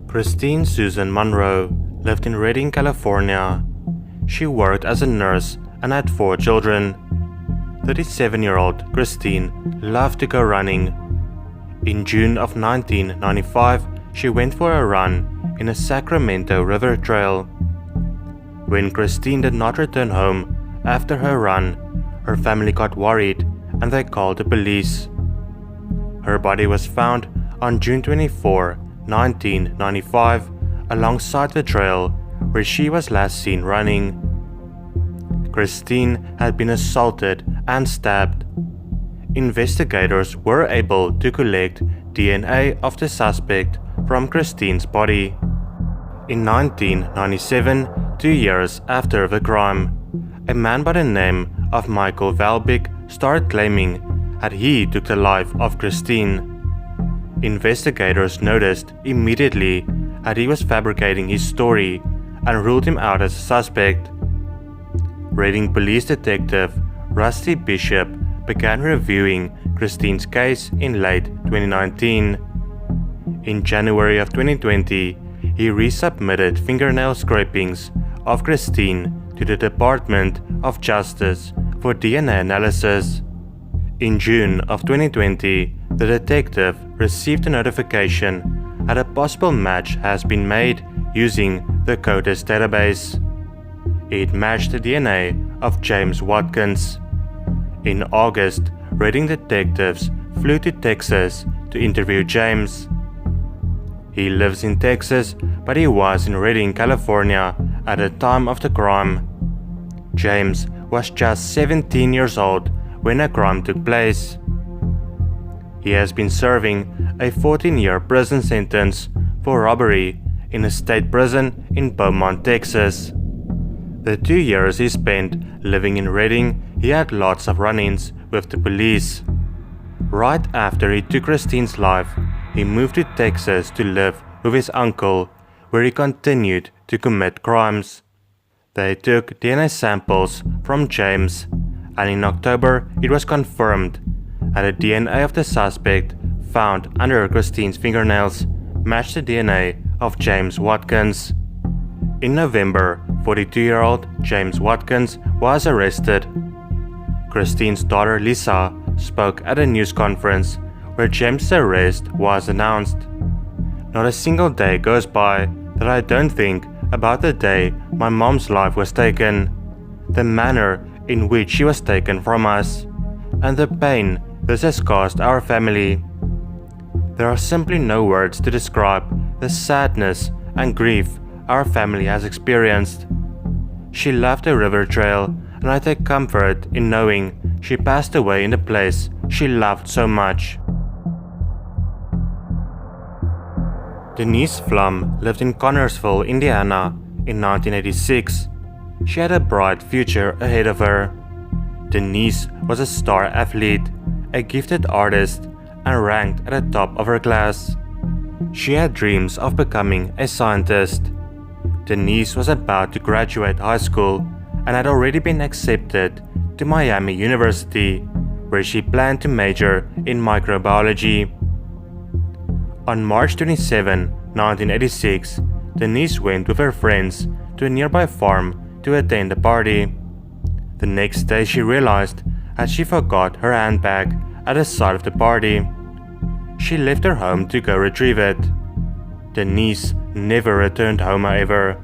Christine Susan Munro lived in Redding, California. She worked as a nurse and had 4 children. 37-year-old Christine loved to go running. In June of 1995, she went for a run in a Sacramento River trail. When Christine did not return home after her run, her family got worried and they called the police. Her body was found on June 24, 1995, alongside the trail where she was last seen running. Christine had been assaulted and stabbed. Investigators were able to collect DNA of the suspect from Christine's body. In 1997, 2 years after the crime, a man by the name of Michael Valbic started claiming that he took the life of Christine. Investigators noticed immediately that he was fabricating his story and ruled him out as a suspect. Redding Police Detective Rusty Bishop began reviewing Christine's case in late 2019. In January of 2020, he resubmitted fingernail scrapings of Christine to the Department of Justice for DNA analysis. In June of 2020, the detective received a notification that a possible match has been made using the CODIS database. It matched the DNA of James Watkins. In August, Redding detectives flew to Texas to interview James. He lives in Texas, but he was in Redding, California at the time of the crime. James was just 17 years old when the crime took place. He has been serving a 14-year prison sentence for robbery in a state prison in Beaumont, Texas. The 2 years he spent living in Redding, he had lots of run-ins with the police. Right after he took Christine's life, he moved to Texas to live with his uncle, where he continued to commit crimes. They took DNA samples from James, and in October it was confirmed that the DNA of the suspect found under Christine's fingernails matched the DNA of James Watkins. In November, 42-year-old James Watkins was arrested. Christine's daughter Lisa spoke at a news conference where James' arrest was announced. Not a single day goes by that I don't think about the day my mom's life was taken, the manner in which she was taken from us, and the pain this has caused our family. There are simply no words to describe the sadness and grief our family has experienced. She loved the river trail, and I take comfort in knowing she passed away in the place she loved so much. Denise Pflum lived in Connersville, Indiana in 1986. She had a bright future ahead of her. Denise was a star athlete, a gifted artist, and ranked at the top of her class. She had dreams of becoming a scientist. Denise was about to graduate high school and had already been accepted to Miami University, where she planned to major in microbiology. On March 27, 1986, Denise went with her friends to a nearby farm to attend a party. The next day she realized that she forgot her handbag at the site of the party. She left her home to go retrieve it. Denise never returned home, however.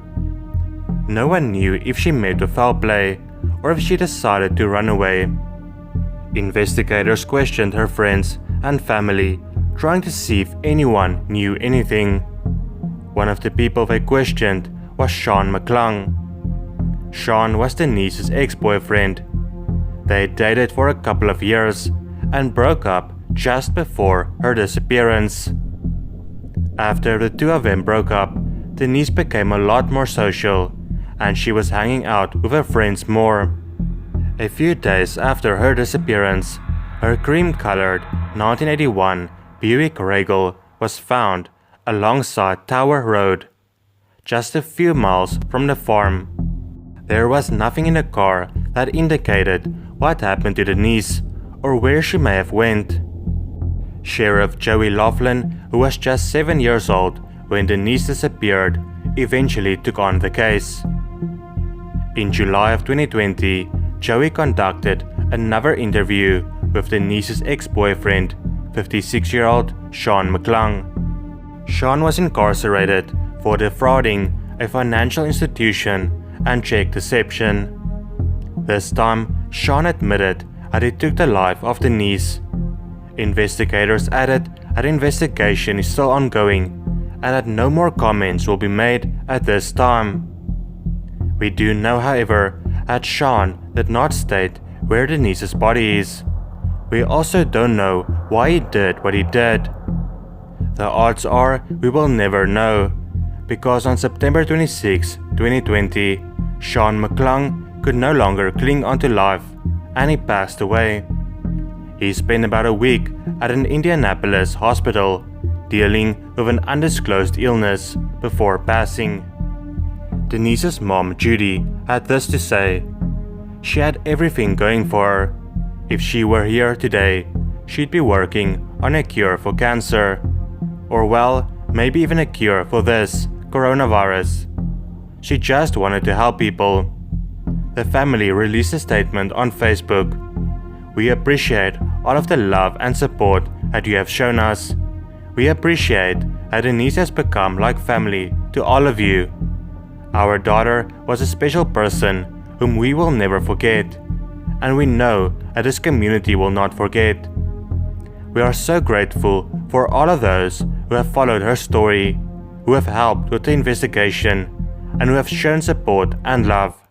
No one knew if she met with foul play or if she decided to run away. Investigators questioned her friends and family, trying to see if anyone knew anything. One of the people they questioned was Sean McClung. Sean was Denise's ex-boyfriend. They dated for a couple of years and broke up just before her disappearance. After the two of them broke up, Denise became a lot more social, and she was hanging out with her friends more. A few days after her disappearance, her cream-colored 1981 Buick Regal was found alongside Tower Road, just a few miles from the farm. There was nothing in the car that indicated what happened to Denise or where she may have went. Sheriff Joey Laughlin, who was just 7 years old when Denise disappeared, eventually took on the case. In July of 2020, Joey conducted another interview with Denise's ex-boyfriend, 56-year-old Sean McClung. Sean was incarcerated for defrauding a financial institution and check deception. This time, Sean admitted that he took the life of Denise. Investigators added that investigation is still ongoing and that no more comments will be made at this time. We do know, however, that Sean did not state where Denise's body is. We also don't know why he did what he did. The odds are we will never know, because on September 26, 2020, Sean McClung could no longer cling onto life and he passed away. He spent about a week at an Indianapolis hospital dealing with an undisclosed illness before passing. Denise's mom, Judy, had this to say: "She had everything going for her. If she were here today, she'd be working on a cure for cancer. Or well, maybe even a cure for this coronavirus. She just wanted to help people." The family released a statement on Facebook. "We appreciate all of the love and support that you have shown us. We appreciate that Denise has become like family to all of you. Our daughter was a special person whom we will never forget, and we know that this community will not forget. We are so grateful for all of those who have followed her story, who have helped with the investigation, and who have shown support and love.